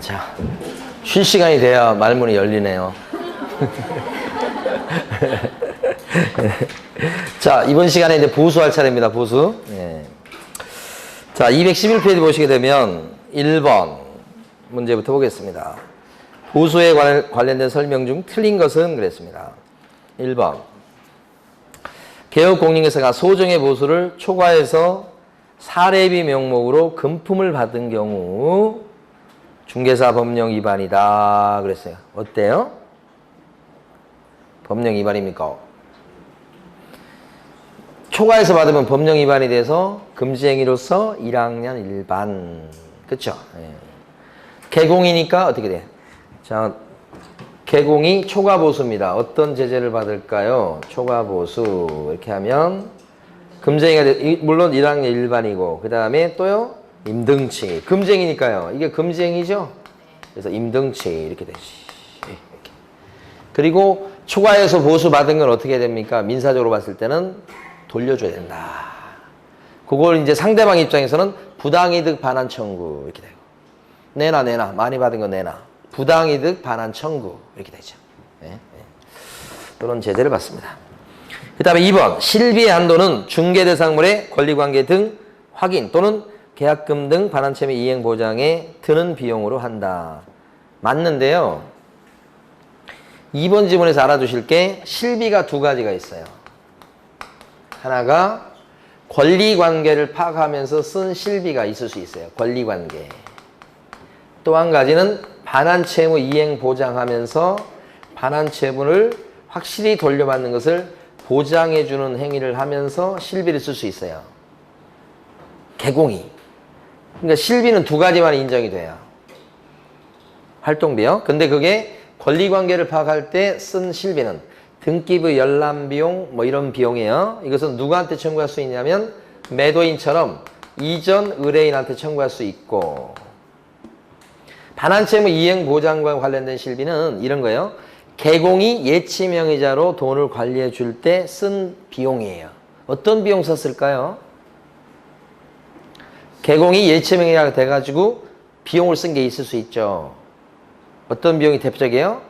자, 쉴 시간이 돼야 말문이 열리네요. 자, 이번 시간에 이제 보수할 차례입니다. 보수. 네. 자, 211페이지 보시게 되면 1번 문제부터 보겠습니다. 보수에 관련된 설명 중 틀린 것은 그랬습니다. 1번. 개업공인회사가 소정의 보수를 초과해서 사례비 명목으로 금품을 받은 경우 중개사 법령 위반이다 그랬어요. 어때요? 법령 위반입니까? 초과해서 받으면 법령 위반이 돼서 금지행위로서 1학년 일반. 그쵸? 예. 개공이니까 어떻게 돼? 자, 개공이 초과보수입니다. 어떤 제재를 받을까요? 초과보수. 이렇게 하면 금지행위가 돼. 물론 1학년 일반이고 그 다음에 또요? 임등치. 금지행위니까요. 이게 금지행위죠? 그래서 임등치 이렇게 되지. 이렇게. 그리고 초과해서 보수 받은 건 어떻게 됩니까? 민사적으로 봤을 때는 돌려줘야 된다. 그걸 이제 상대방 입장에서는 부당이득 반환 청구 이렇게 되고 내놔 많이 받은 거 내놔 부당이득 반환 청구 이렇게 되죠. 네. 그런 제재를 받습니다. 그 다음에 2번 실비의 한도는 중개대상물의 권리관계 등 확인 또는 계약금 등 반환채무 이행 보장에 드는 비용으로 한다. 맞는데요. 2번 지문에서 알아두실 게 실비가 두 가지가 있어요. 하나가 권리관계를 파악하면서 쓴 실비가 있을 수 있어요. 권리관계. 또 한 가지는 반환채무 이행 보장하면서 반환채무를 확실히 돌려받는 것을 보장해주는 행위를 하면서 실비를 쓸 수 있어요. 개공이. 그러니까 실비는 두 가지만 인정이 돼요. 활동비요. 근데 그게 권리관계를 파악할 때 쓴 실비는 등기부 열람비용 뭐 이런 비용이에요. 이것은 누구한테 청구할 수 있냐면 매도인처럼 이전 의뢰인한테 청구할 수 있고 반환채무 이행 보장과 관련된 실비는 이런 거예요. 개공이 예치명의자로 돈을 관리해 줄 때 쓴 비용이에요. 어떤 비용 썼을까요? 개공이 예치명의자가 돼가지고 비용을 쓴 게 있을 수 있죠. 어떤 비용이 대표적이에요?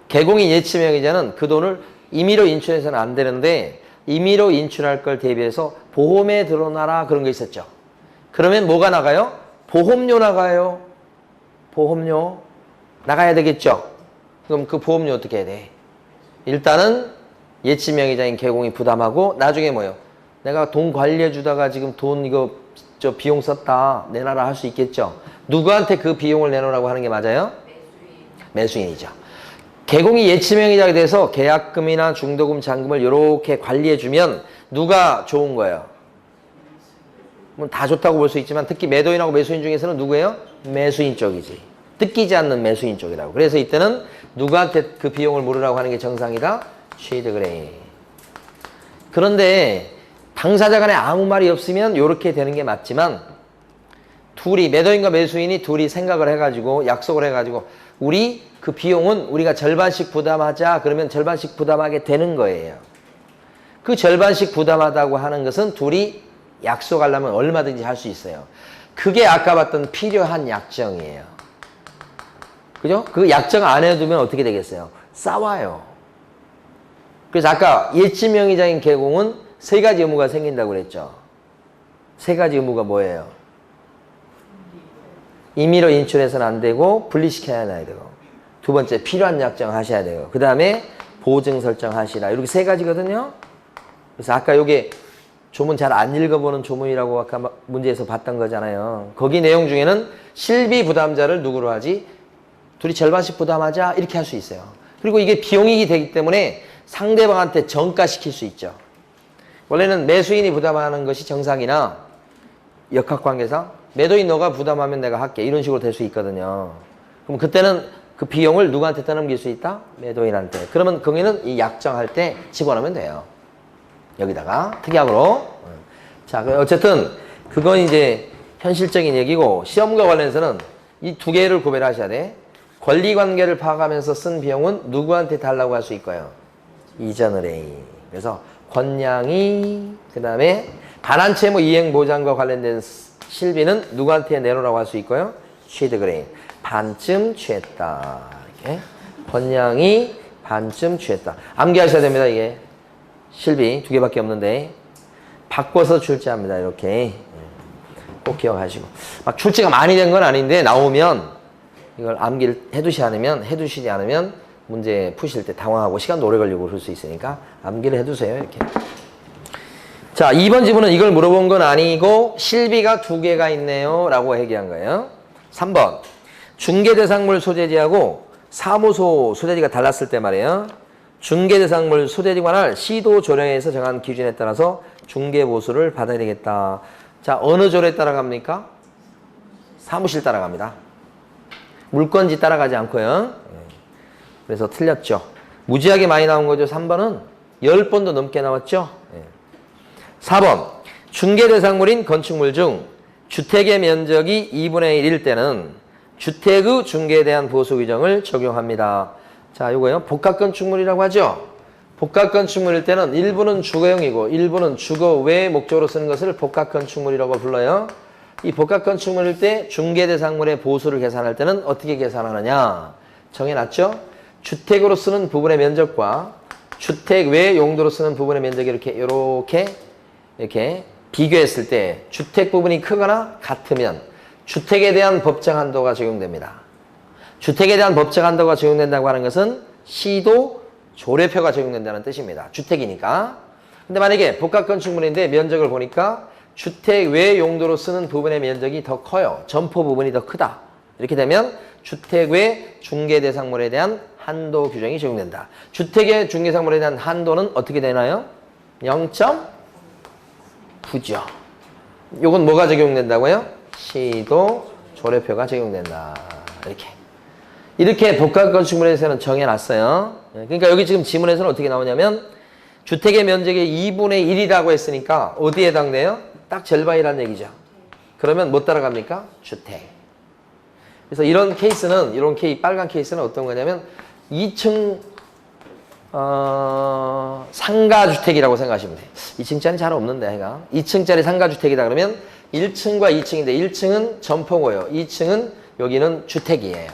개공이 예치명의자는 그 돈을 임의로 인출해서는 안 되는데 임의로 인출할 걸 대비해서 보험에 들어놔라 그런 거 있었죠. 그러면 뭐가 나가요? 보험료 나가요. 보험료 나가야 되겠죠. 그럼 그 보험료 어떻게 해야 돼? 일단은 예치명의자인 개공이 부담하고 나중에 뭐예요? 내가 돈 관리해 주다가 지금 돈 이거 저 비용 썼다 내놔라 할 수 있겠죠. 누구한테 그 비용을 내놓으라고 하는 게 맞아요? 매수인이죠. 개공이 예치명의자가 돼서 계약금이나 중도금, 잔금을 이렇게 관리해주면 누가 좋은 거예요? 뭐 다 좋다고 볼 수 있지만 특히 매도인하고 매수인 중에서는 누구예요? 매수인 쪽이지. 뜯기지 않는 매수인 쪽이라고. 그래서 이때는 누구한테 그 비용을 물으라고 하는 게 정상이다? 취득의뢰인. 그런데 당사자 간에 아무 말이 없으면 이렇게 되는 게 맞지만 둘이 매도인과 매수인이 둘이 생각을 해가지고 약속을 해가지고 우리 그 비용은 우리가 절반씩 부담하자 그러면 절반씩 부담하게 되는 거예요. 그 절반씩 부담하다고 하는 것은 둘이 약속하려면 얼마든지 할 수 있어요. 그게 아까 봤던 필요한 약정이에요. 그죠? 그 약정 안 해두면 어떻게 되겠어요? 싸워요. 그래서 아까 예치명의자인 개공은 세 가지 의무가 생긴다고 그랬죠. 세 가지 의무가 뭐예요? 임의로 인출해서는 안 되고 분리시켜야 되고 두 번째 필요한 약정 하셔야 돼요. 그 다음에 보증 설정하시라. 이렇게 세 가지거든요. 그래서 아까 요게 조문 잘 안 읽어보는 조문이라고 아까 문제에서 봤던 거잖아요. 거기 내용 중에는 실비 부담자를 누구로 하지? 둘이 절반씩 부담하자 이렇게 할 수 있어요. 그리고 이게 비용이 되기 때문에 상대방한테 전가시킬 수 있죠. 원래는 매수인이 부담하는 것이 정상이나 역학관계상 매도인 너가 부담하면 내가 할게 이런 식으로 될 수 있거든요. 그럼 그때는 그 비용을 누구한테 떠넘길 수 있다? 매도인한테. 그러면 거기는 이 약정할 때 집어넣으면 돼요. 여기다가 특약으로. 자, 어쨌든 그건 이제 현실적인 얘기고 시험과 관련해서는 이 두 개를 구별하셔야 돼. 권리관계를 파악하면서 쓴 비용은 누구한테 달라고 할 수 있고요? 이전 의뢰인. 그래서 권양이 그 다음에 반환채무 이행 보장과 관련된 실비는 누구한테 내놓으라고 할 수 있고요? 취득 의뢰인. 반쯤 취했다. 이렇게. 권양이 반쯤 취했다. 암기하셔야 됩니다, 이게. 실비 2개밖에 없는데. 바꿔서 출제합니다, 이렇게. 꼭 기억하시고. 막 출제가 많이 된 건 아닌데, 나오면 이걸 암기를 해두시지 않으면 문제 푸실 때 당황하고 시간도 오래 걸리고 그럴 수 있으니까 암기를 해두세요, 이렇게. 자, 2번 지문은 이걸 물어본 건 아니고 실비가 2개가 있네요 라고 얘기한 거예요. 3번 중개대상물 소재지하고 사무소 소재지가 달랐을 때 말이에요. 중개대상물 소재지 관할 시도 조례에서 정한 기준에 따라서 중개보수를 받아야 되겠다. 자, 어느 조례에 따라갑니까? 사무실 따라갑니다. 물건지 따라가지 않고요. 그래서 틀렸죠. 무지하게 많이 나온 거죠. 3번은 10번도 넘게 나왔죠. 4번 중개대상물인 건축물 중 주택의 면적이 2분의 1일 때는 주택의 중개에 대한 보수 규정을 적용합니다. 자, 요거요. 복합건축물이라고 하죠. 복합건축물일 때는 일부는 주거용이고 일부는 주거 외 목적으로 쓰는 것을 복합건축물이라고 불러요. 이 복합건축물일 때 중개대상물의 보수를 계산할 때는 어떻게 계산하느냐. 정해놨죠. 주택으로 쓰는 부분의 면적과 주택 외 용도로 쓰는 부분의 면적이 이렇게 비교했을 때 주택 부분이 크거나 같으면 주택에 대한 법정 한도가 적용됩니다. 주택에 대한 법정 한도가 적용된다고 하는 것은 시도 조례표가 적용된다는 뜻입니다. 주택이니까. 근데 만약에 복합건축물인데 면적을 보니까 주택 외 용도로 쓰는 부분의 면적이 더 커요. 점포 부분이 더 크다. 이렇게 되면 주택 외 중개대상물에 대한 한도 규정이 적용된다. 주택의 중개대상물에 대한 한도는 어떻게 되나요? 0.9죠. 요건 뭐가 적용된다고요? 시도 조례표가 적용된다. 이렇게 복합건축물에서는 정해놨어요. 그러니까 여기 지금 지문에서는 어떻게 나오냐면 주택의 면적의 2분의 1이라고 했으니까 어디에 해당돼요? 딱 절반이라는 얘기죠. 그러면 뭐 따라갑니까? 주택. 그래서 이런 빨간 케이스는 어떤 거냐면 2층 상가주택이라고 생각하시면 돼요. 2층짜리 잘 없는데 해가 2층짜리 상가주택이다 그러면 1층과 2층인데 1층은 점포고요. 2층은 여기는 주택이에요.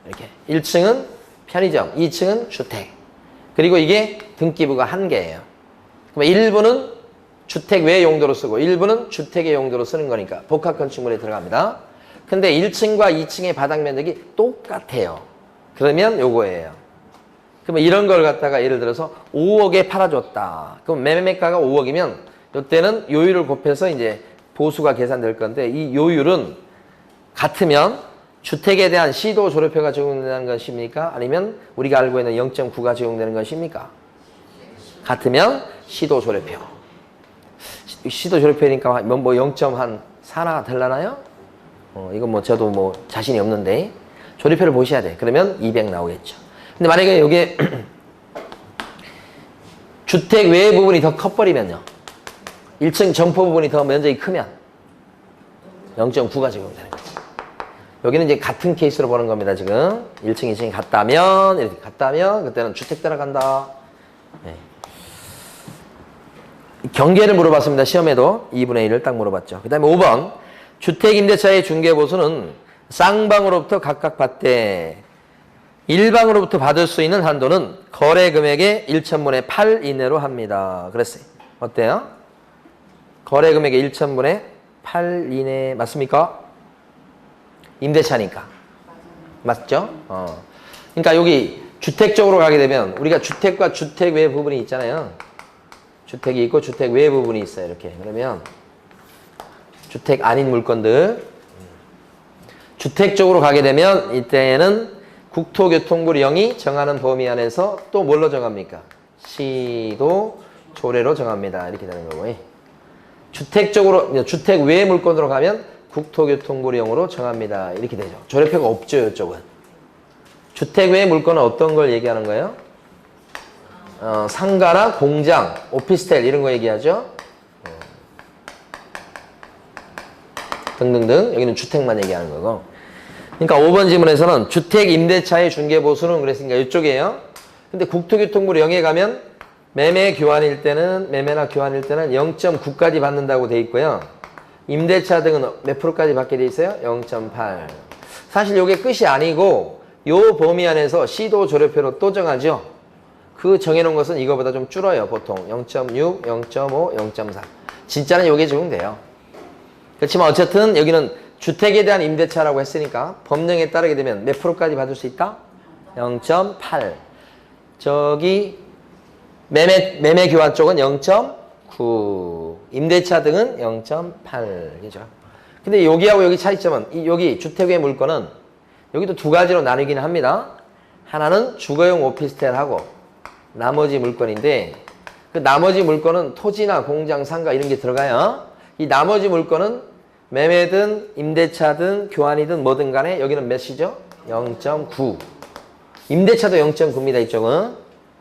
이렇게 1층은 편의점, 2층은 주택. 그리고 이게 등기부가 1개예요. 그럼 일부는 주택 외 용도로 쓰고 일부는 주택의 용도로 쓰는 거니까 복합건축물에 들어갑니다. 근데 1층과 2층의 바닥 면적이 똑같아요. 그러면 요거예요. 그러면 이런 걸 갖다가 예를 들어서 5억에 팔아줬다. 그럼 매매가가 5억이면 이때는 요율을 곱해서 이제 보수가 계산될 건데 이 요율은 같으면 주택에 대한 시도 조례표가 적용되는 것입니까? 아니면 우리가 알고 있는 0.9가 적용되는 것입니까? 같으면 시도 조례표. 시도 조례표니까 뭐 0.4나 될라나요? 이건 뭐 저도 뭐 자신이 없는데 조례표를 보셔야 돼. 그러면 200 나오겠죠. 근데 만약에 여기에 주택 외 부분이 더 커버리면요. 1층 점포 부분이 더 면적이 크면 0.9가 적용되는 거죠. 여기는 이제 같은 케이스로 보는 겁니다, 지금. 1층, 2층이 같다면, 이렇게 같다면, 그때는 주택 따라간다. 네. 경계를 물어봤습니다, 시험에도. 2분의 1을 딱 물어봤죠. 그 다음에 5번. 주택임대차의 중개보수는 쌍방으로부터 각각 받되, 일방으로부터 받을 수 있는 한도는 거래 금액의 1,000분의 8 이내로 합니다. 그랬어요. 어때요? 거래 금액의 1,000분의 8 이내, 맞습니까? 임대차니까. 맞죠? 그러니까 여기 주택 쪽으로 가게 되면 우리가 주택과 주택 외 부분이 있잖아요. 주택이 있고 주택 외 부분이 있어요. 이렇게. 그러면 주택 아닌 물건들. 주택 쪽으로 가게 되면 이때는 국토교통부 0이 정하는 범위 안에서 또 뭘로 정합니까? 시도 조례로 정합니다. 이렇게 되는 거고요. 주택 쪽으로, 주택 외 물건으로 가면 국토교통부 0으로 정합니다. 이렇게 되죠. 조례표가 없죠, 이쪽은. 주택 외 물건은 어떤 걸 얘기하는 거예요? 상가나 공장, 오피스텔 이런 거 얘기하죠. 등등등. 여기는 주택만 얘기하는 거고. 그러니까 5번 지문에서는 주택 임대차의 중개보수는 그랬으니까 이쪽이에요. 근데 국토교통부 0에 가면 매매나 교환일 때는 0.9까지 받는다고 돼 있고요. 임대차 등은 몇 프로까지 받게 돼 있어요? 0.8. 사실 요게 끝이 아니고 요 범위 안에서 시도 조례표로 또 정하죠. 그 정해놓은 것은 이거보다 좀 줄어요. 보통 0.6, 0.5, 0.4. 진짜는 요게 적용돼요. 그렇지만 어쨌든 여기는 주택에 대한 임대차라고 했으니까 법령에 따르게 되면 몇 프로까지 받을 수 있다? 0.8. 저기 매매 교환 쪽은 0.9. 임대차 등은 0.8. 그죠? 근데 여기하고 여기 차이점은 여기 주택의 물건은 여기도 두 가지로 나누기는 합니다. 하나는 주거용 오피스텔하고 나머지 물건인데 그 나머지 물건은 토지나 공장, 상가 이런 게 들어가요. 이 나머지 물건은 매매든 임대차든 교환이든 뭐든 간에 여기는 몇이죠? 0.9. 임대차도 0.9입니다. 이쪽은.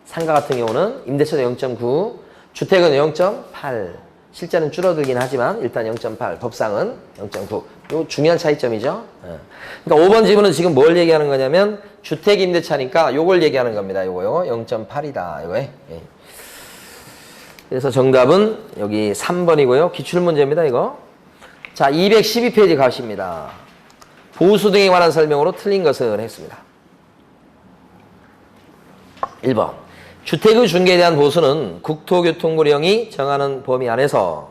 상가 같은 경우는 임대차도 0.9. 주택은 0.8. 실제는 줄어들긴 하지만 일단 0.8. 법상은 0.9. 요 중요한 차이점이죠. 그러니까 5번 지문은 지금 뭘 얘기하는 거냐면 주택 임대차니까 요걸 얘기하는 겁니다. 요거 0.8이다. 요거에. 그래서 정답은 여기 3번이고요. 기출문제입니다. 이거. 자, 212페이지 가십니다. 보수 등에 관한 설명으로 틀린 것은 했습니다. 1번. 주택의 중개에 대한 보수는 국토교통부령이 정하는 범위 안에서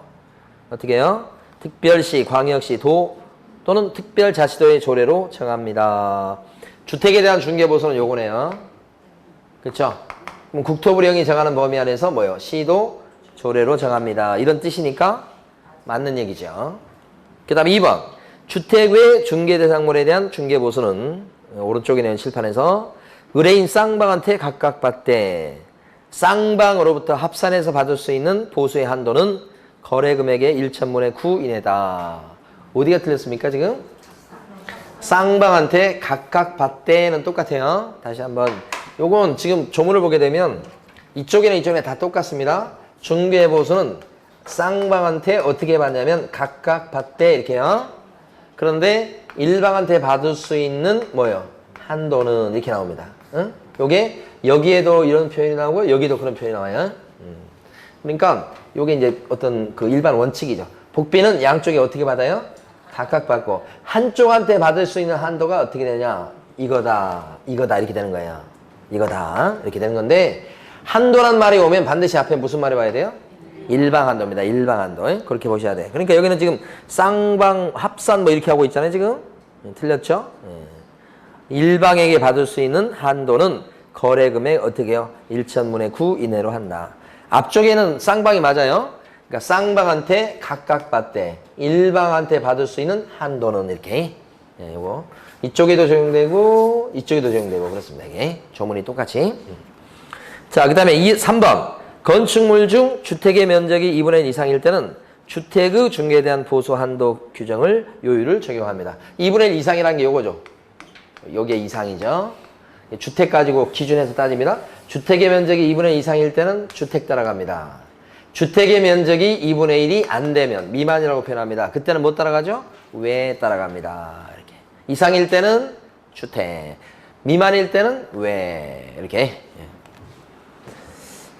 어떻게 해요? 특별시, 광역시, 도 또는 특별자치도의 조례로 정합니다. 주택에 대한 중개보수는 요거네요. 그렇죠? 그럼 국토부령이 정하는 범위 안에서 뭐요? 시도 조례로 정합니다. 이런 뜻이니까 맞는 얘기죠. 그 다음에 2번. 주택 외 중개대상물에 대한 중개보수는 오른쪽에 있는 칠판에서 의뢰인 쌍방한테 각각 받되 쌍방으로부터 합산해서 받을 수 있는 보수의 한도는 거래금액의 1천분의 9 이내다. 어디가 틀렸습니까 지금? 쌍방한테 각각 받되는 똑같아요. 다시 한번. 요건 지금 조문을 보게 되면 이쪽이나 이쪽이나 다 똑같습니다. 중개보수는 쌍방한테 어떻게 받냐면 각각 받되 이렇게요. 그런데 일방한테 받을 수 있는 뭐요? 한도는 이렇게 나옵니다. 응? 요게 여기에도 이런 표현이 나오고 여기도 그런 표현이 나와요. 그러니까 요게 이제 어떤 그 일반 원칙이죠. 복비는 양쪽에 어떻게 받아요? 각각 받고 한쪽한테 받을 수 있는 한도가 어떻게 되냐? 이거다 이렇게 되는 거예요. 이거다 이렇게 되는 건데 한도란 말이 오면 반드시 앞에 무슨 말이 와야 돼요? 일방 한도입니다. 일방 한도. 그렇게 보셔야 돼. 그러니까 여기는 지금 쌍방 합산 뭐 이렇게 하고 있잖아요. 지금 틀렸죠? 일방에게 받을 수 있는 한도는 거래금액 어떻게 해요? 1천분의 9 이내로 한다. 앞쪽에는 쌍방이 맞아요. 그러니까 쌍방한테 각각 받되 일방한테 받을 수 있는 한도는 이렇게 요거 이쪽에도 적용되고 이쪽에도 적용되고 그렇습니다. 이게 조문이 똑같이. 자, 그 다음에 3번. 건축물 중 주택의 면적이 2분의 1 이상일 때는 주택의 중개에 대한 보수 한도 규정을 요율을 적용합니다. 2분의 1 이상이라는 게 요거죠. 요게 이상이죠. 주택 가지고 기준해서 따집니다. 주택의 면적이 2분의 1 이상일 때는 주택 따라갑니다. 주택의 면적이 2분의 1이 안 되면 미만이라고 표현합니다. 그때는 뭐 따라가죠? 외 따라갑니다. 이렇게. 이상일 때는 주택, 미만일 때는 외 이렇게.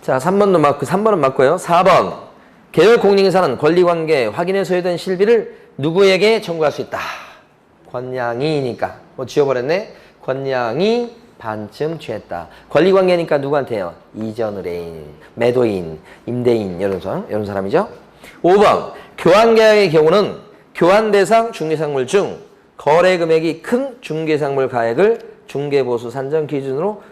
자, 3번도 맞고 3번은 맞고요. 4번. 개별 공인인사는 권리관계 확인에 소요된 실비를 누구에게 청구할 수 있다. 권양이니까. 뭐 지워버렸네. 권양이 반쯤 취했다. 권리관계니까 누구한테요? 이전 의뢰인, 매도인, 임대인 이런 사람이죠. 5번. 교환계약의 경우는 교환 대상 중개상물 중 거래 금액이 큰 중개상물 가액을 중개보수 산정 기준으로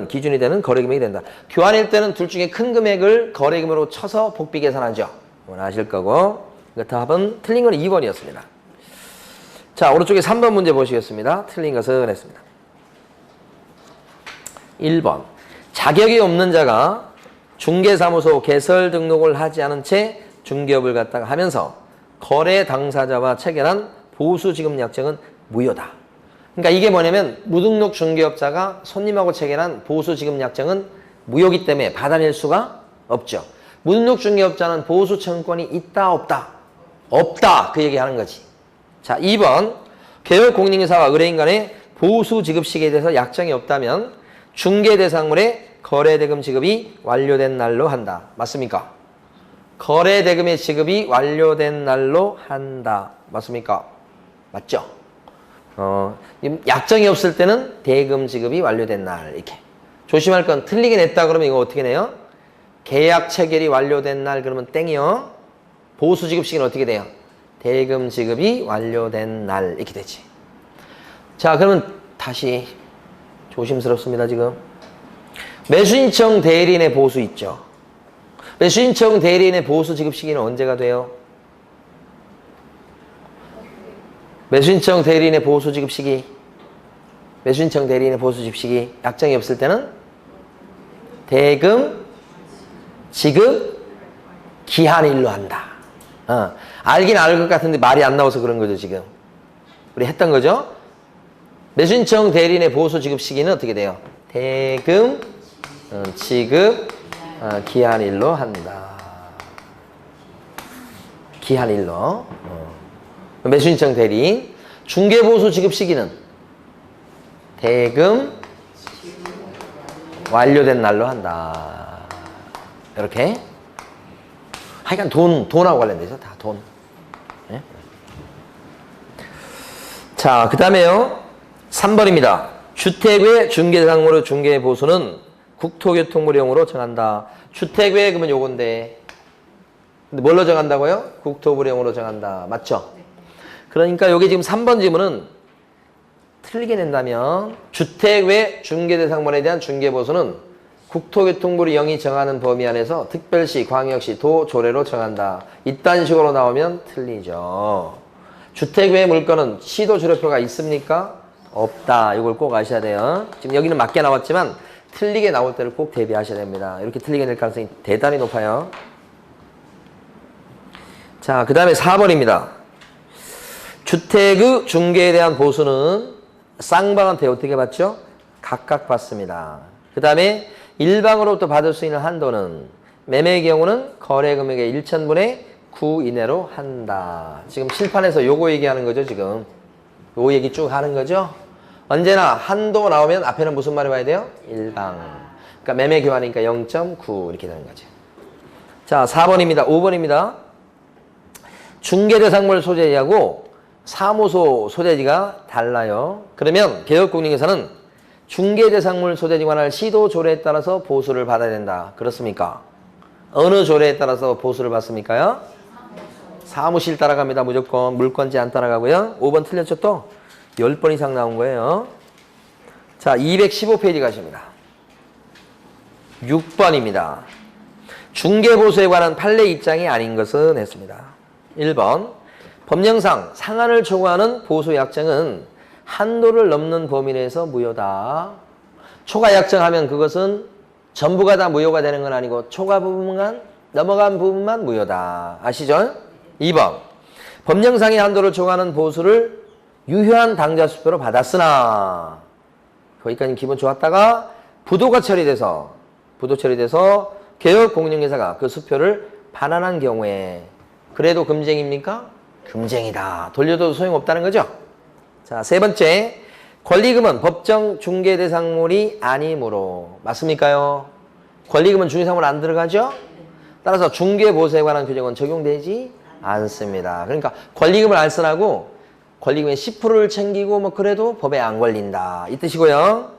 기준이 되는 거래금액이 된다. 교환일 때는 둘 중에 큰 금액을 거래금으로 쳐서 복비 계산하죠. 오늘 아실 거고. 답은 틀린 건 2번이었습니다. 자, 오른쪽에 3번 문제 보시겠습니다. 틀린 것은 했습니다. 1번. 자격이 없는 자가 중개사무소 개설 등록을 하지 않은 채 중개업을 갖다가 하면서 거래 당사자와 체결한 보수지급 약정은 무효다. 그러니까 이게 뭐냐면 무등록 중개업자가 손님하고 체결한 보수지급 약정은 무효기 때문에 받아낼 수가 없죠. 무등록 중개업자는 보수 청구권이 있다 없다? 없다. 그 얘기하는 거지. 자, 2번. 개별 공인인사와 의뢰인 간의 보수지급 시기에 대해서 약정이 없다면 중개대상물의 거래대금 지급이 완료된 날로 한다. 맞습니까? 거래대금의 지급이 완료된 날로 한다. 맞습니까? 맞죠? 약정이 없을 때는 대금 지급이 완료된 날 이렇게. 조심할 건 틀리게 냈다 그러면 이거 어떻게 내요? 계약 체결이 완료된 날 그러면 땡이요. 보수 지급 시기는 어떻게 돼요? 대금 지급이 완료된 날 이렇게 되지. 자, 그러면 다시 조심스럽습니다. 지금 매수인청 대리인의 보수 있죠. 매수인청 대리인의 보수 지급 시기는 언제가 돼요? 매수인청 대리인의 보수 지급 시기, 매수인청 대리인의 보수 지급 시기 약정이 없을 때는 대금 지급 기한일로 한다. 알긴 알 것 같은데 말이 안 나와서 그런 거죠. 지금 우리 했던 거죠. 매수인청 대리인의 보수 지급 시기는 어떻게 돼요? 대금 지급 기한일로 한다. 기한일로. 매수인청 대리인 중개보수 지급 시기는 대금 완료된 날로 한다. 이렇게. 하여간 돈하고 관련돼서 다 돈. 네? 자, 그 다음에요. 3번입니다. 주택외 중개상무로 중개보수는 국토교통부령으로 정한다. 주택외 그러면 요건데. 근데 뭘로 정한다고요? 국토부령으로 정한다. 맞죠? 그러니까 여기 지금 3번 지문은 틀리게 낸다면 주택외 중개대상물에 대한 중개보수는 국토교통부를 영이 정하는 범위 안에서 특별시, 광역시, 도, 조례로 정한다. 이딴 식으로 나오면 틀리죠. 주택외 물건은 시도 조례표가 있습니까? 없다. 이걸 꼭 아셔야 돼요. 지금 여기는 맞게 나왔지만 틀리게 나올 때를 꼭 대비하셔야 됩니다. 이렇게 틀리게 낼 가능성이 대단히 높아요. 자, 그 다음에 4번입니다. 주택의 중개에 대한 보수는 쌍방한테 어떻게 받죠? 각각 받습니다. 그 다음에 일방으로부터 받을 수 있는 한도는 매매의 경우는 거래 금액의 1,000분의 9 이내로 한다. 지금 칠판에서 요거 얘기하는 거죠. 지금 요 얘기 쭉 하는 거죠. 언제나 한도 나오면 앞에는 무슨 말이 와야 돼요? 일방. 그러니까 매매 교환이니까 0.9 이렇게 되는 거죠. 자, 4번입니다. 5번입니다. 중개대상물 소재지하고 사무소 소재지가 달라요. 그러면 개혁공인에서는 중개대상물 소재지 관할 시도 조례에 따라서 보수를 받아야 된다. 그렇습니까? 어느 조례에 따라서 보수를 받습니까요? 사무실 따라갑니다. 무조건. 물건지 안 따라가고요. 5번 틀렸죠 또? 10번 이상 나온 거예요. 자, 215페이지 가십니다. 6번입니다. 중개보수에 관한 판례 입장이 아닌 것은 했습니다. 1번. 법령상 상한을 초과하는 보수 약정은 한도를 넘는 범위 내에서 무효다. 초과 약정하면 그것은 전부가 다 무효가 되는 건 아니고 초과 부분만 넘어간 부분만 무효다. 아시죠? 2번. 법령상의 한도를 초과하는 보수를 유효한 당좌 수표로 받았으나 거기까지 기분 좋았다가 부도 처리돼서 개혁공인중개사가 그 수표를 반환한 경우에 그래도 금쟁입니까? 금쟁이다. 돌려도 소용없다는 거죠. 자, 세 번째. 권리금은 법정 중개대상물이 아니므로. 맞습니까요? 권리금은 중개상물 안 들어가죠? 따라서 중개보수에 관한 규정은 적용되지 않습니다. 그러니까 권리금을 알선하고 권리금의 10%를 챙기고 뭐 그래도 법에 안 걸린다. 이 뜻이고요.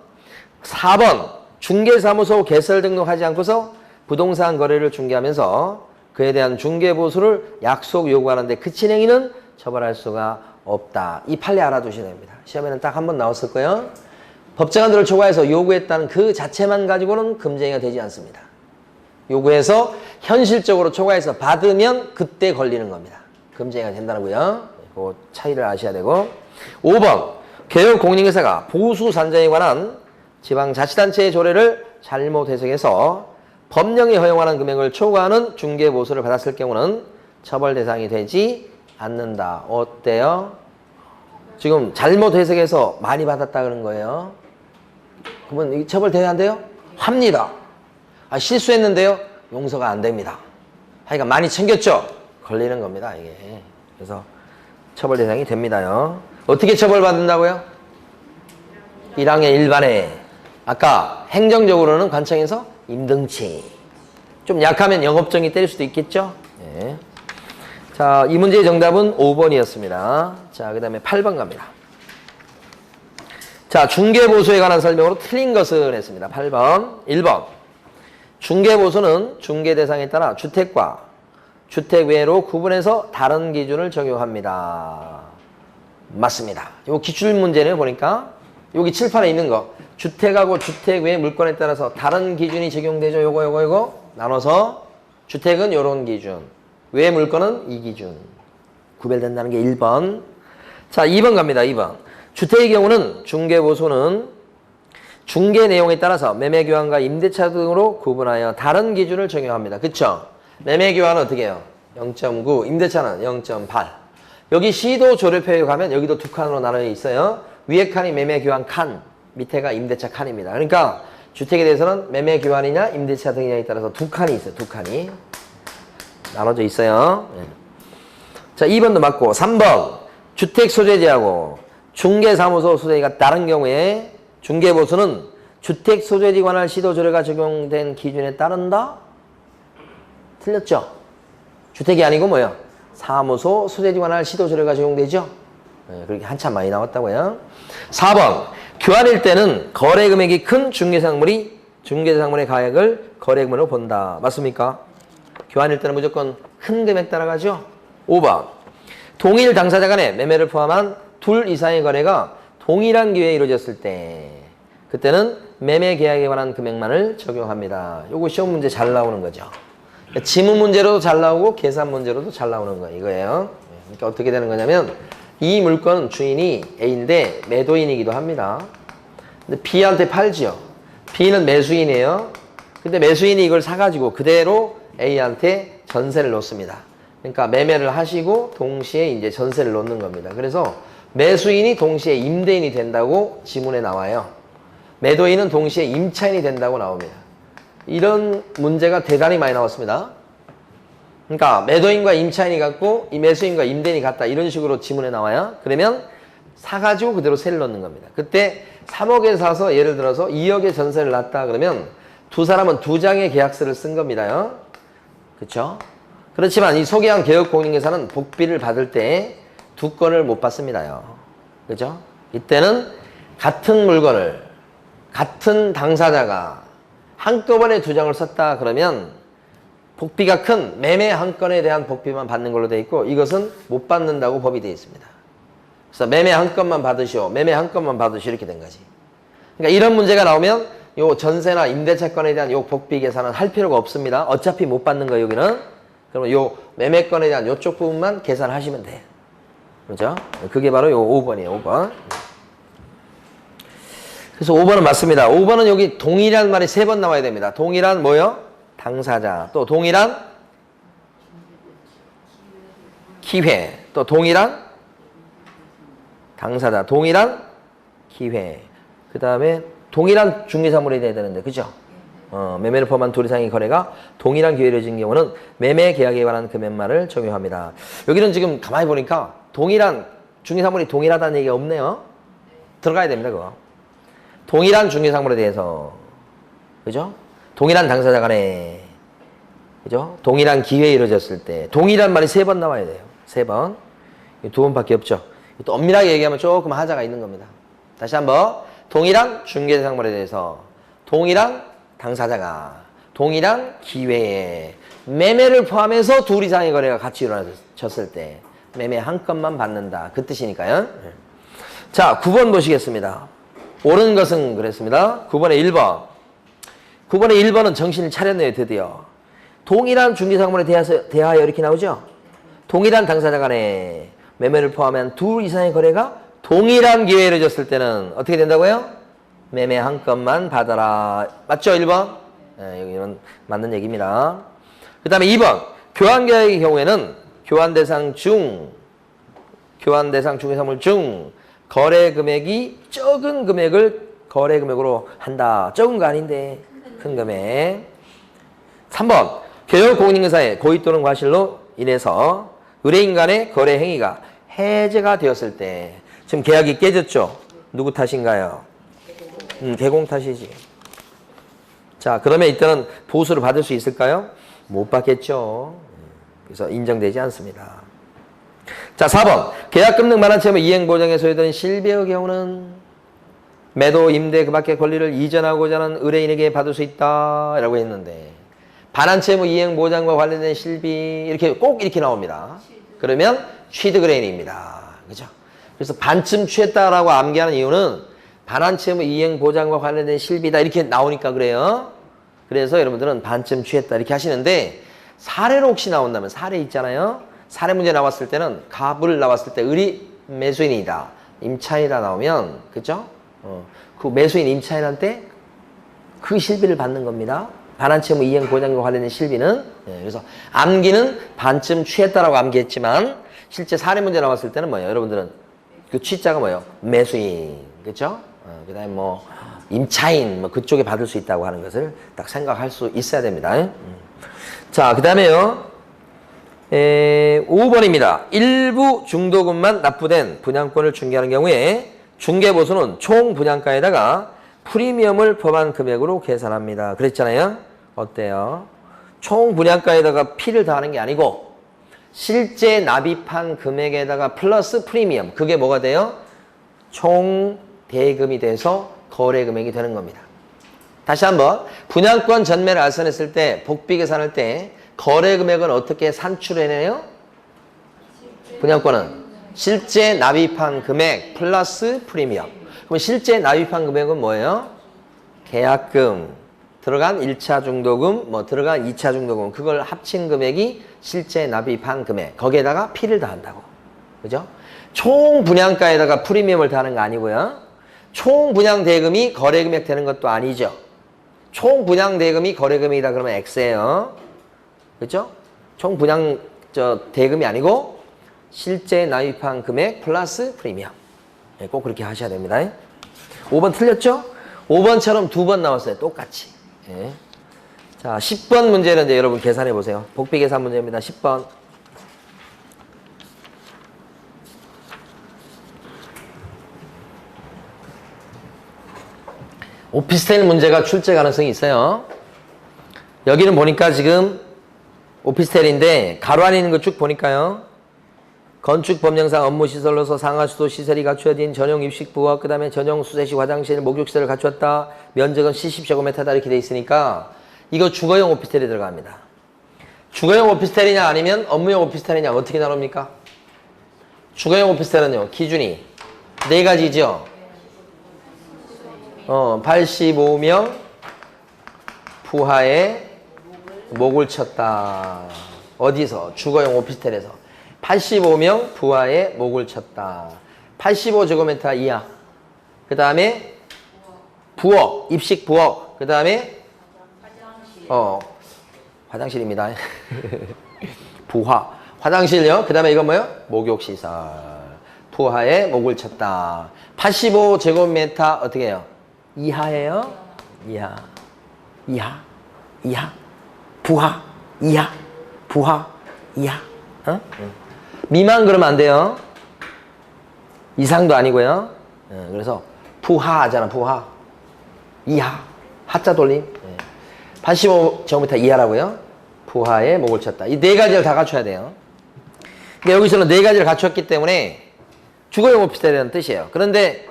4번. 중개사무소 개설 등록하지 않고서 부동산 거래를 중개하면서 그에 대한 중개보수를 약속 요구하는데 그친 행위는 처벌할 수가 없다. 이 판례 알아두셔야 됩니다. 시험에는 딱 한 번 나왔을 거예요. 법정한도를 초과해서 요구했다는 그 자체만 가지고는 금쟁이가 되지 않습니다. 요구해서 현실적으로 초과해서 받으면 그때 걸리는 겁니다. 금쟁이가 된다고요. 그 차이를 아셔야 되고. 5번. 개혁공인중개사가 보수산정에 관한 지방자치단체의 조례를 잘못 해석해서 법령이 허용하는 금액을 초과하는 중개보수를 받았을 경우는 처벌 대상이 되지 않는다. 어때요? 지금 잘못 해석해서 많이 받았다 그런 거예요. 그러면 처벌 돼야 안 돼요? 합니다. 아, 실수했는데요? 용서가 안 됩니다. 하여간 많이 챙겼죠? 걸리는 겁니다, 이게. 그래서 처벌 대상이 됩니다요. 어떻게 처벌받는다고요? 1항의 일반에. 아까 행정적으로는 관청에서 임등치. 좀 약하면 영업정이 때릴 수도 있겠죠? 네. 자, 이 문제의 정답은 5번이었습니다. 자, 그 다음에 8번 갑니다. 자, 중개보수에 관한 설명으로 틀린 것을 했습니다. 8번, 1번. 중개보수는 중개 대상에 따라 주택과 주택 외로 구분해서 다른 기준을 적용합니다. 맞습니다. 요 기출 문제는 보니까 여기 칠판에 있는 거 주택하고 주택 외 물건에 따라서 다른 기준이 적용되죠. 요거 나눠서 주택은 요런 기준, 외 물건은 이 기준 구별된다는 게 1번. 자, 2번 갑니다. 2번. 주택의 경우는 중개보수는 중개 내용에 따라서 매매교환과 임대차 등으로 구분하여 다른 기준을 적용합니다. 그쵸? 매매교환은 어떻게 해요? 0.9, 임대차는 0.8. 여기 시도 조례표에 가면 여기도 두 칸으로 나눠져 있어요. 위에 칸이 매매교환 칸, 밑에가 임대차 칸입니다. 그러니까 주택에 대해서는 매매교환이냐 임대차 등이냐에 따라서 두 칸이 있어요. 두 칸이 나눠져 있어요. 자, 2번도 맞고 3번. 주택 소재지하고 중개사무소 소재지가 다른 경우에 중개보수는 주택 소재지 관할 시도 조례가 적용된 기준에 따른다? 틀렸죠? 주택이 아니고 뭐예요? 사무소 소재지 관할 시도 조례가 적용되죠? 네, 그렇게 한참 많이 나왔다고요. 4번. 교환일 때는 거래 금액이 큰 중개상물의 가액을 거래 금액으로 본다. 맞습니까? 교환일 때는 무조건 큰 금액 따라가죠? 5번. 동일 당사자 간의 매매를 포함한 둘 이상의 거래가 동일한 기회에 이루어졌을 때 그때는 매매 계약에 관한 금액만을 적용합니다. 요거 시험 문제 잘 나오는 거죠. 지문 문제로도 잘 나오고 계산 문제로도 잘 나오는 거 이거예요. 그러니까 어떻게 되는 거냐면 이 물건 주인이 A인데 매도인이기도 합니다. 근데 B한테 팔지요. B는 매수인이에요. 근데 매수인이 이걸 사가지고 그대로 A한테 전세를 놓습니다. 그러니까 매매를 하시고 동시에 이제 전세를 놓는 겁니다. 그래서 매수인이 동시에 임대인이 된다고 지문에 나와요. 매도인은 동시에 임차인이 된다고 나옵니다. 이런 문제가 대단히 많이 나왔습니다. 그러니까 매도인과 임차인이 같고 이 매수인과 임대인이 같다 이런 식으로 지문에 나와요. 그러면 사가지고 그대로 세를 넣는 겁니다. 그때 3억에 사서 예를 들어서 2억에 전세를 놨다 그러면 두 사람은 두 장의 계약서를 쓴 겁니다. 그렇죠? 그렇지만 이 소개한 개업공인중개사는 복비를 받을 때 두 건을 못 받습니다. 그죠? 이때는 같은 물건을 같은 당사자가 한꺼번에 두 장을 썼다 그러면 복비가 큰 매매 한 건에 대한 복비만 받는 걸로 되어 있고 이것은 못 받는다고 법이 되어 있습니다. 그래서 매매 한 건만 받으시오. 매매 한 건만 받으시오. 이렇게 된 거지. 그러니까 이런 문제가 나오면 요 전세나 임대차권에 대한 요 복비 계산은 할 필요가 없습니다. 어차피 못 받는 거예요. 여기는. 그러면 요 매매권에 대한 요쪽 부분만 계산하시면 돼요. 그죠? 그게 바로 요 5번이에요. 5번. 그래서 5번은 맞습니다. 5번은 여기 동일한 말이 3번 나와야 됩니다. 동일한 뭐요? 당사자. 또 동일한 기회. 또 동일한 당사자. 동일한 기회. 그 다음에 동일한 중개사물이 돼야 되는데, 그죠? 매매를 포함한 둘 이상의 거래가 동일한 기회를 이루어진 경우는 매매 계약에 관한 금액만을 적용합니다. 여기는 지금 가만히 보니까 동일한 중개사물이 동일하다는 얘기가 없네요. 들어가야 됩니다, 그거. 동일한 중개사물에 대해서, 그죠? 동일한 당사자 간에, 그죠? 동일한 기회에 이루어졌을 때, 동일한 말이 3번 나와야 돼요. 3번. 2번밖에 없죠. 또 엄밀하게 얘기하면 조금 하자가 있는 겁니다. 다시 한번. 동일한 중개사물에 대해서, 동일한 당사자가, 동일한 기회에, 매매를 포함해서 둘 이상의 거래가 같이 이루어졌을 때, 매매 한 건만 받는다. 그 뜻이니까요. 자, 9번 보시겠습니다. 옳은 것은 그랬습니다. 9번에 1번. 9번에 1번은 정신을 차렸네요, 드디어. 동일한 중개사물에 대하여 이렇게 나오죠? 동일한 당사자 간에 매매를 포함한 둘 이상의 거래가 동일한 기회에 이루어졌을 때는 어떻게 된다고요? 매매 한 건만 받아라. 맞죠, 1번? 네, 여기는 맞는 얘기입니다. 그 다음에 2번. 교환계약의 경우에는 교환 대상 중개사물 중 거래 금액이 적은 금액을 거래 금액으로 한다. 적은 거 아닌데 큰 금액. 3번. 개업 공인중개사의 고의 또는 과실로 인해서 의뢰인 간의 거래 행위가 해제가 되었을 때 지금 계약이 깨졌죠? 누구 탓인가요? 개공 탓이지. 자, 그러면 이때는 보수를 받을 수 있을까요? 못 받겠죠. 그래서 인정되지 않습니다. 자, 4번. 계약 금능 반환 채무 이행 보장에 소요된 실비의 경우는 매도, 임대 그 밖의 권리를 이전하고자 하는 의뢰인에게 받을 수 있다라고 했는데 반환채무 이행 보장과 관련된 실비 이렇게 꼭 이렇게 나옵니다. 그러면 취득의뢰인입니다. 그죠? 그래서 반쯤 취했다라고 암기하는 이유는 반환채무 이행 보장과 관련된 실비다 이렇게 나오니까 그래요. 그래서 여러분들은 반쯤 취했다 이렇게 하시는데 사례로 혹시 나온다면 사례 있잖아요. 사례 문제 나왔을 때는 갑을 나왔을 때 을이 매수인이다. 임차인이다 나오면 그죠? 그 매수인 임차인한테 그 실비를 받는 겁니다. 반환채무 이행 보장과 관련된 실비는 그래서 암기는 반쯤 취했다라고 암기했지만 실제 사례 문제 나왔을 때는 뭐예요? 여러분들은 그 취자가 뭐예요? 매수인 그죠? 그다음에 뭐 임차인 뭐 그쪽에 받을 수 있다고 하는 것을 딱 생각할 수 있어야 됩니다. 자, 그다음에요. 5번입니다. 일부 중도금만 납부된 분양권을 중개하는 경우에 중개보수는 총 분양가에다가 프리미엄을 포함한 금액으로 계산합니다. 그랬잖아요. 어때요? 총 분양가에다가 피를 더하는 게 아니고 실제 납입한 금액에다가 플러스 프리미엄. 그게 뭐가 돼요? 총 대금이 돼서 거래 금액이 되는 겁니다. 다시 한번 분양권 전매를 알선했을 때 복비 계산할 때 거래 금액은 어떻게 산출해내요? 분양권은 실제 납입한 금액 플러스 프리미엄. 그럼 실제 납입한 금액은 뭐예요? 계약금, 들어간 1차 중도금, 뭐 들어간 2차 중도금 그걸 합친 금액이 실제 납입한 금액. 거기에다가 피를 더한다고. 그죠? 총 분양가에다가 프리미엄을 더하는 거 아니고요. 총 분양 대금이 거래 금액 되는 것도 아니죠. 총 분양 대금이 거래 금액이다 그러면 X예요. 그렇죠? 총 분양 대금이 아니고 실제 납입한 금액 플러스 프리미엄. 꼭 그렇게 하셔야 됩니다. 5번 틀렸죠? 5번처럼 2번 나왔어요. 똑같이. 자, 10번 문제는 이제 여러분 계산해 보세요. 복비 계산 문제입니다. 10번. 오피스텔 문제가 출제 가능성이 있어요. 여기는 보니까 지금 오피스텔인데 가로 안에 있는 거 쭉 보니까요. 건축 법령상 업무시설로서 상하수도 시설이 갖추어진 전용 입식 부엌, 그 다음에 전용 수세식 화장실, 목욕시설을 갖추었다. 면적은 70제곱미터다 이렇게 돼 있으니까 이거 주거용 오피스텔에 들어갑니다. 주거용 오피스텔이냐 아니면 업무용 오피스텔이냐 어떻게 나눕니까? 주거용 오피스텔은요. 기준이 4가지죠. 85명 부하에 목을 쳤다. 어디서? 주거용 오피스텔에서. 85명 부하에 목을 쳤다. 85제곱미터 이하. 그 다음에 부엌, 입식 부엌. 그 다음에 화장실입니다. 부하. 화장실요. 그 다음에 이건 뭐요? 목욕시설. 부하에 목을 쳤다. 85제곱미터 어떻게 해요? 이하예요? 이하. 부하. 이하. 부하. 이하. 미만 그러면 안 돼요. 이상도 아니고요. 그래서 부하 하잖아. 부하. 이하. 하자 돌림. 85제곱미터 이하라고요. 부하에 목을 쳤다. 이 4가지를 다 갖춰야 돼요. 근데 여기서는 4가지를 갖췄기 때문에 주거용 오피스텔이라는 뜻이에요. 그런데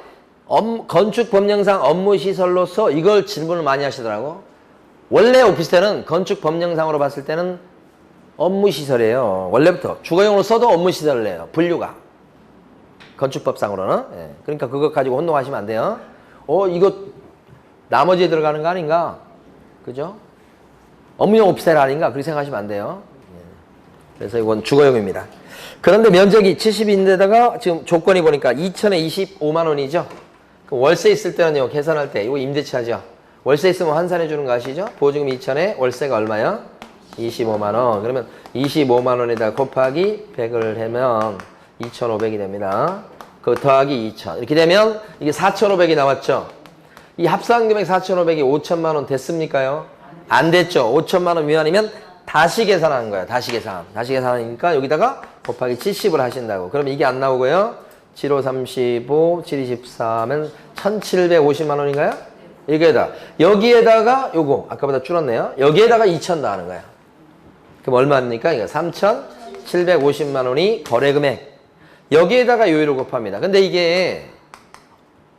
건축 법령상 업무시설로서 이걸 질문을 많이 하시더라고. 원래 오피스텔은 건축 법령상으로 봤을 때는 업무시설이에요. 원래부터 주거용으로 써도 업무시설을 해요. 분류가. 건축법상으로는. 그러니까 그거 가지고 혼동하시면 안 돼요. 이거 나머지에 들어가는 거 아닌가? 그죠? 업무용 오피스텔 아닌가? 그렇게 생각하시면 안 돼요. 그래서 이건 주거용입니다. 그런데 면적이 70인데다가 지금 조건이 보니까 2천에 25만 원이죠. 월세 있을 때는요, 계산할 때 이거 임대차죠. 월세 있으면 환산해 주는 거 아시죠? 보증금 2천에 월세가 얼마요? 25만 원. 그러면 25만 원에다 곱하기 100을 하면 2,500이 됩니다. 그 더하기 2,000. 이렇게 되면 이게 4,500이 나왔죠. 이 합산 금액 4,500이 5천만 원 됐습니까요? 안 됐죠. 5천만 원 미만이면 다시 계산하는 거예요. 다시 계산. 다시 계산하니까 여기다가 곱하기 70을 하신다고. 그럼 이게 안 나오고요. 7호 35, 7, 24면 1,750만 원인가요? 여기에다가 요거 아까보다 줄었네요. 여기에다가 2천 더하는 거야. 그럼 얼마입니까? 이거 3,750만 원이 거래 금액. 여기에다가 요일을 곱합니다. 근데 이게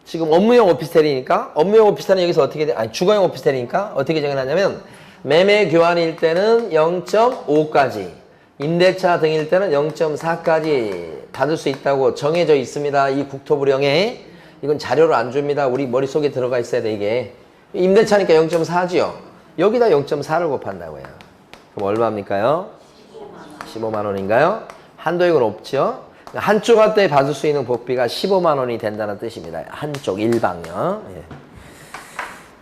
지금 업무용 오피스텔이니까 업무용 오피스텔은 여기서 어떻게 돼? 아니 주거용 오피스텔이니까 어떻게 정해놨냐면 매매 교환일 때는 0.5까지 임대차 등일 때는 0.4까지 받을 수 있다고 정해져 있습니다. 이 국토부령에 이건 자료로 안 줍니다. 우리 머릿속에 들어가 있어야 돼 이게. 임대차니까 0.4지요. 여기다 0.4를 곱한다고요. 그럼 얼마입니까요? 15만 원인가요? 한도액은 없죠. 한쪽한테 받을 수 있는 복비가 15만 원이 된다는 뜻입니다. 한쪽 일방요. 예.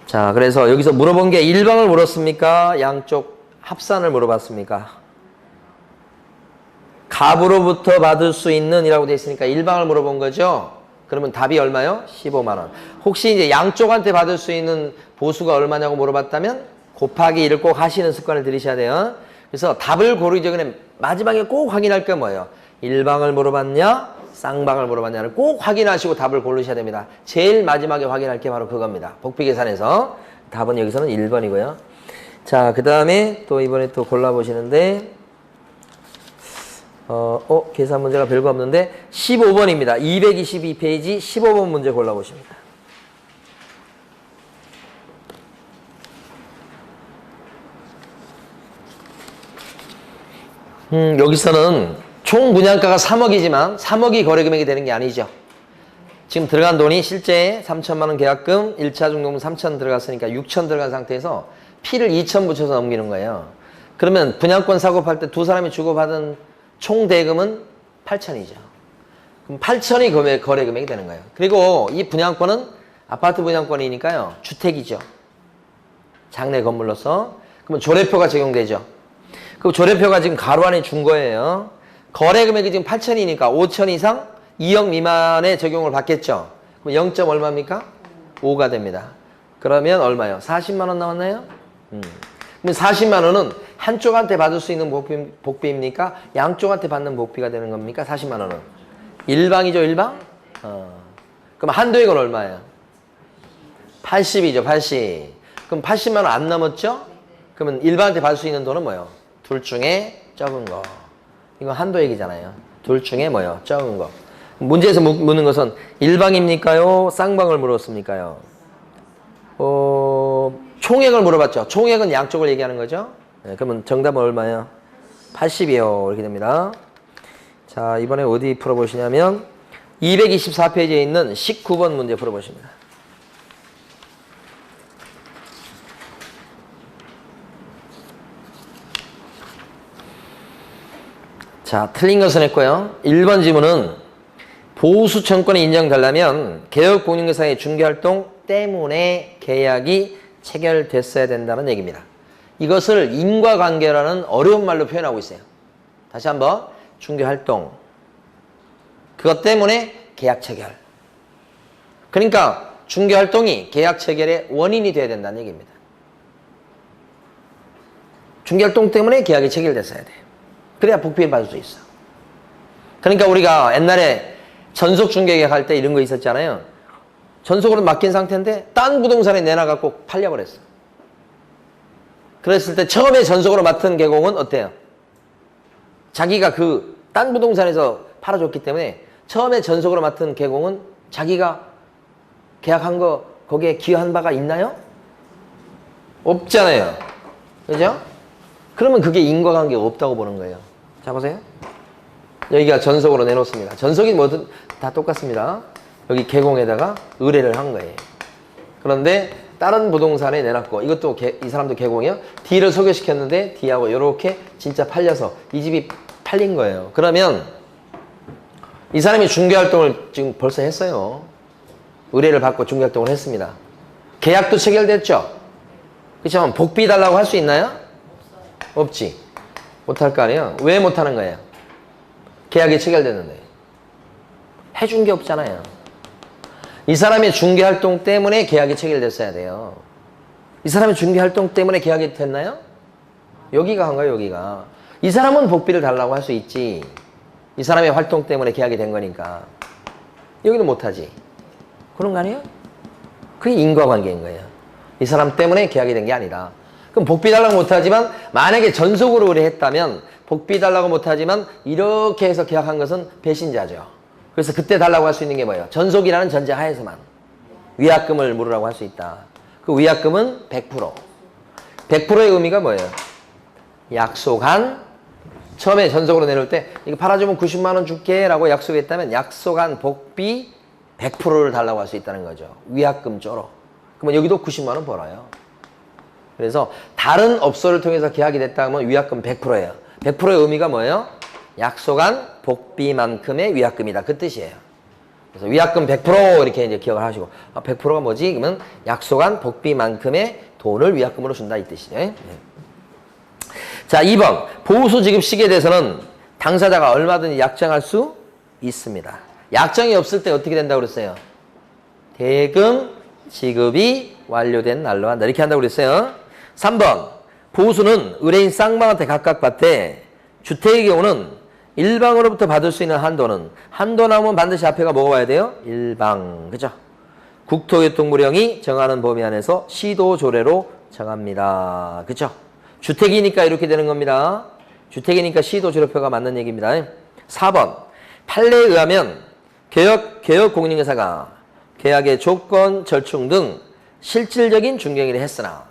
자, 그래서 여기서 물어본 게 일방을 물었습니까? 양쪽 합산을 물어봤습니까? 갑으로부터 받을 수 있는 이라고 되어 있으니까 일방을 물어본 거죠. 그러면 답이 얼마요? 15만 원. 혹시 이제 양쪽한테 받을 수 있는 보수가 얼마냐고 물어봤다면 곱하기 1을 꼭 하시는 습관을 들이셔야 돼요. 그래서 답을 고르기 전에 마지막에 꼭 확인할 게 뭐예요? 일방을 물어봤냐? 쌍방을 물어봤냐를 꼭 확인하시고 답을 고르셔야 됩니다. 제일 마지막에 확인할 게 바로 그겁니다. 복비 계산에서. 답은 여기서는 1번이고요. 자, 그 다음에 또 이번에 또 골라보시는데 계산 문제가 별거 없는데 15번입니다. 222페이지 15번 문제 골라보십니다. 여기서는 총 분양가가 3억이지만 3억이 거래금액이 되는 게 아니죠. 지금 들어간 돈이 실제 3천만 원 계약금 1차 중도금 3천 들어갔으니까 6천 들어간 상태에서 P를 2천 붙여서 넘기는 거예요. 그러면 분양권 사고 팔 때 두 사람이 주고받은 총 대금은 8천이죠. 그럼 8천이 거래금액이 되는 거예요. 그리고 이 분양권은 아파트 분양권이니까요. 주택이죠. 장내 건물로서. 그러면 조례표가 적용되죠. 그 조례표가 지금 가로 안에 준 거예요. 거래금액이 지금 8천이니까 5천 이상 2억 미만의 적용을 받겠죠. 그럼 0. 얼마입니까? 5가 됩니다. 그러면 얼마요? 40만 원 나왔나요? 그럼 40만 원은 한쪽한테 받을 수 있는 복비입니까? 양쪽한테 받는 복비가 되는 겁니까? 40만 원은. 일방이죠, 일방? 그럼 한도액은 얼마예요? 80이죠, 80. 그럼 80만 원 안 넘었죠? 그러면 일반한테 받을 수 있는 돈은 뭐예요? 둘 중에 적은 거. 이건 한도액이잖아요. 둘 중에 뭐예요? 적은 거. 문제에서 묻는 것은 일방입니까요? 쌍방을 물었습니까요? 총액을 물어봤죠. 총액은 양쪽을 얘기하는 거죠. 네, 그러면 정답은 얼마예요? 80이요. 이렇게 됩니다. 자, 이번에 어디 풀어보시냐면 224페이지에 있는 19번 문제 풀어보십니다. 자, 틀린 것은 했고요. 1번 지문은 보수청권이 인정되려면 개혁공인회사의 중개활동 때문에 계약이 체결됐어야 된다는 얘기입니다. 이것을 인과관계라는 어려운 말로 표현하고 있어요. 다시 한번 중개활동 그것 때문에 계약 체결. 그러니까 중개활동이 계약 체결의 원인이 돼야 된다는 얘기입니다. 중개활동 때문에 계약이 체결됐어야 돼요. 그래야 복비를 받을 수 있어. 그러니까 우리가 옛날에 전속 중개계약 할 때 이런 거 있었잖아요. 전속으로 맡긴 상태인데 딴 부동산에 내놔갖고 팔려버렸어. 그랬을 때 처음에 전속으로 맡은 계공은 어때요? 자기가 그 딴 부동산에서 팔아줬기 때문에 처음에 전속으로 맡은 계공은 자기가 계약한 거 거기에 기여한 바가 있나요? 없잖아요. 그죠? 그러면 그게 인과관계가 없다고 보는 거예요. 자, 보세요. 여기가 전속으로 내놓습니다. 전속이 뭐든 다 똑같습니다. 여기 계공에다가 의뢰를 한 거예요. 그런데 다른 부동산에 내놨고 이것도 이 사람도 계공이요. D를 소개시켰는데 D하고 이렇게 진짜 팔려서 이 집이 팔린 거예요. 그러면 이 사람이 중개활동을 지금 벌써 했어요. 의뢰를 받고 중개활동을 했습니다. 계약도 체결됐죠? 그렇지만 복비 달라고 할 수 있나요? 없지. 못할 거 아니에요. 왜 못하는 거예요? 계약이 체결됐는데. 해준 게 없잖아요. 이 사람의 중개활동 때문에 계약이 체결됐어야 돼요. 이 사람의 중개활동 때문에 계약이 됐나요? 여기가 한 거예요, 여기가. 이 사람은 복비를 달라고 할 수 있지. 이 사람의 활동 때문에 계약이 된 거니까. 여기는 못하지. 그런 거 아니에요? 그게 인과관계인 거예요. 이 사람 때문에 계약이 된 게 아니라. 그럼 복비 달라고 못하지만 만약에 전속으로 의뢰했다면 복비 달라고 못하지만 이렇게 해서 계약한 것은 배신자죠. 그래서 그때 달라고 할 수 있는 게 뭐예요? 전속이라는 전제 하에서만. 위약금을 물으라고 할 수 있다. 그 위약금은 100%. 100%의 의미가 뭐예요? 약속한, 처음에 전속으로 내놓을 때 이거 팔아주면 90만 원 줄게 라고 약속했다면 약속한 복비 100%를 달라고 할 수 있다는 거죠. 위약금 쪼로. 그러면 여기도 90만 원 벌어요. 그래서 다른 업소를 통해서 계약이 됐다 하면 위약금 100%예요. 100%의 의미가 뭐예요? 약속한 복비만큼의 위약금이다. 그 뜻이에요. 그래서 위약금 100% 이렇게 이제 기억을 하시고, 100%가 뭐지? 그러면 약속한 복비만큼의 돈을 위약금으로 준다 이 뜻이죠. 네. 자, 2번. 보호소 지급 시기에 대해서는 당사자가 얼마든지 약정할 수 있습니다. 약정이 없을 때 어떻게 된다고 그랬어요? 대금 지급이 완료된 날로 한다. 이렇게 한다고 그랬어요. 3번. 보호소는 의뢰인 쌍방한테 각각 받되 주택의 경우는 일방으로부터 받을 수 있는 한도는 한도 나오면 반드시 앞에가 뭐가 와야 돼요? 일방. 그죠? 국토교통부령이 정하는 범위 안에서 시도조례로 정합니다. 그죠? 주택이니까 이렇게 되는 겁니다. 주택이니까 시도조례표가 맞는 얘기입니다. 4번. 판례에 의하면 개혁공인중개사가 계약의 조건, 절충 등 실질적인 중개행위를 했으나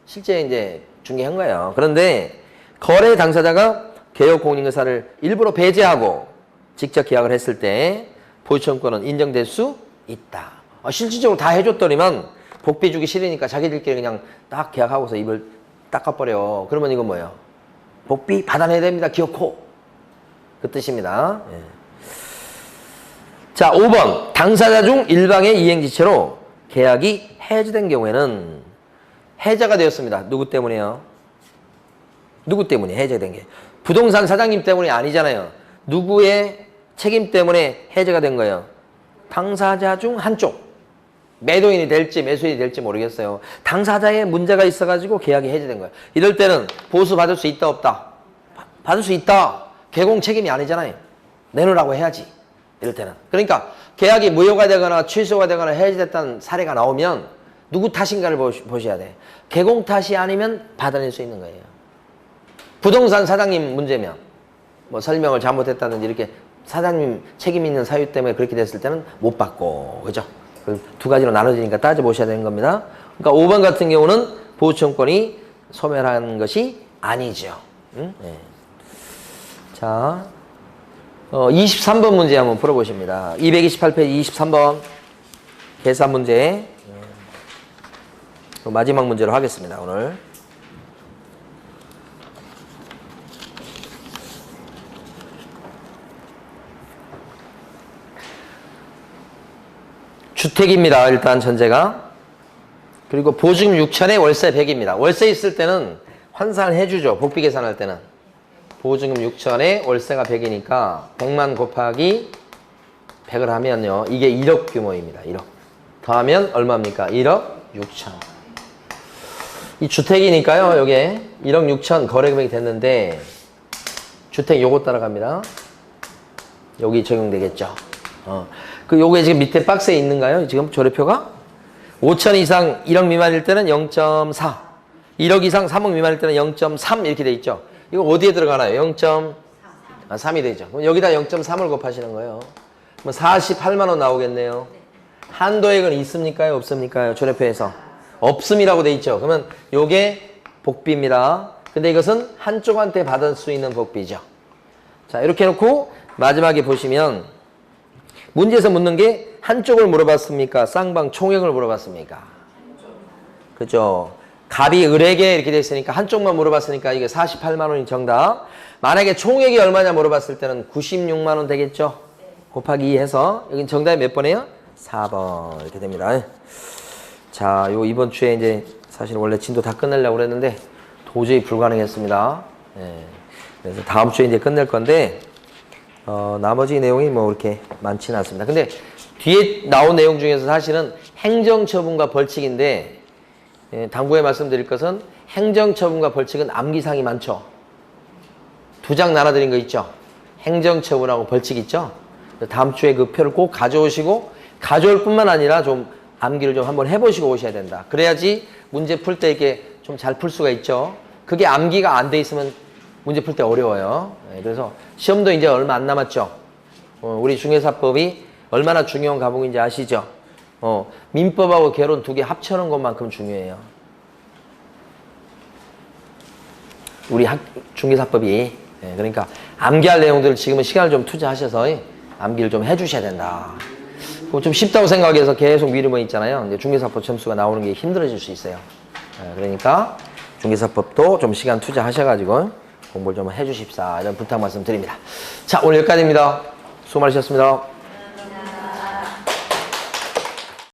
실제 이제 중개한 거예요. 그런데 거래 당사자가 개혁공인중개사를 일부러 배제하고 직접 계약을 했을 때 보유청구권은 인정될 수 있다. 실질적으로 다 해줬더니만 복비 주기 싫으니까 자기들끼리 그냥 딱 계약하고서 입을 닦아버려. 그러면 이건 뭐예요? 복비 받아내야 됩니다. 기어코. 그 뜻입니다. 예. 자, 5번. 당사자 중 일방의 이행지체로 계약이 해지된 경우에는 해제가 되었습니다. 누구 때문에요? 누구 때문에 해제된 게? 부동산 사장님 때문이 아니잖아요. 누구의 책임 때문에 해제가 된 거예요? 당사자 중 한쪽. 매도인이 될지 매수인이 될지 모르겠어요. 당사자의 문제가 있어가지고 계약이 해제된 거예요. 이럴 때는 보수 받을 수 있다 없다? 받을 수 있다. 개공 책임이 아니잖아요. 내놓으라고 해야지. 이럴 때는. 그러니까 계약이 무효가 되거나 취소가 되거나 해지됐다는 사례가 나오면 누구 탓인가를 보셔야 돼. 개공 탓이 아니면 받아낼 수 있는 거예요. 부동산 사장님 문제면 뭐 설명을 잘못했다든지 이렇게 사장님 책임 있는 사유 때문에 그렇게 됐을 때는 못 받고, 그죠? 두 가지로 나눠지니까 따져보셔야 되는 겁니다. 그러니까 5번 같은 경우는 보호청구권이 소멸한 것이 아니죠. 응? 네. 자, 23번 문제 한번 풀어보십니다. 228페이지 23번 계산 문제. 마지막 문제로 하겠습니다, 오늘. 주택입니다. 일단 전제가. 그리고 보증금 6천에 월세 100입니다. 월세 있을 때는 환산을 해주죠. 복비 계산할 때는. 보증금 6천에 월세가 100이니까 100만 곱하기 100을 하면요. 이게 1억 규모입니다. 1억. 더하면 얼마입니까? 1억 6천. 이 주택이니까요. 요게 1억 6천 거래금액이 됐는데 주택 요거 따라갑니다. 여기 적용되겠죠. 요게 지금 밑에 박스에 있는가요? 지금 조례표가? 5천 이상 1억 미만일 때는 0.4. 1억 이상 3억 미만일 때는 0.3 이렇게 돼 있죠. 이거 어디에 들어가나요? 0.3이 되죠. 그럼 여기다 0.3을 곱하시는 거예요. 그럼 48만 원 나오겠네요. 한도액은 있습니까? 없습니까? 조례표에서. 없음이라고 돼 있죠. 그러면 요게 복비입니다. 근데 이것은 한쪽한테 받을 수 있는 복비죠. 자, 이렇게 해놓고 마지막에 보시면 문제에서 묻는 게 한쪽을 물어봤습니까? 쌍방 총액을 물어봤습니까? 그죠? 갑이 을에게 이렇게 돼 있으니까 한쪽만 물어봤으니까 이게 48만 원이 정답. 만약에 총액이 얼마냐 물어봤을 때는 96만 원 되겠죠? 곱하기 2 해서 여기 정답이 몇 번이에요? 4번 이렇게 됩니다. 자, 요 이번 주에 이제 사실 원래 진도 다 끝내려고 그랬는데 도저히 불가능했습니다. 네. 그래서 다음 주에 이제 끝낼 건데 나머지 내용이 뭐 그렇게 많지는 않습니다. 근데 뒤에 나온 내용 중에서 사실은 행정처분과 벌칙인데 당부에 말씀드릴 것은 행정처분과 벌칙은 암기사항이 많죠. 2장 나눠드린 거 있죠. 행정처분하고 벌칙 있죠. 다음 주에 그 표를 꼭 가져오시고 가져올 뿐만 아니라 좀 암기를 좀 한번 해보시고 오셔야 된다. 그래야지 문제 풀 때 이렇게 좀 잘 풀 수가 있죠. 그게 암기가 안 돼 있으면 문제 풀 때 어려워요. 그래서 시험도 이제 얼마 안 남았죠. 우리 중개사법이 얼마나 중요한 과목인지 아시죠? 민법하고 개론 두 개 합쳐놓은 것만큼 중요해요. 우리 중개사법이. 예, 그러니까 암기할 내용들을 지금은 시간을 좀 투자하셔서 암기를 좀 해주셔야 된다. 그럼 좀 쉽다고 생각해서 계속 미루면 있잖아요. 이제 중개사법 점수가 나오는 게 힘들어질 수 있어요. 예, 그러니까 중개사법도 좀 시간 투자하셔가지고 공부를 좀 해주십사 이런 부탁 말씀 드립니다. 자, 오늘 여기까지입니다. 수고 많으셨습니다.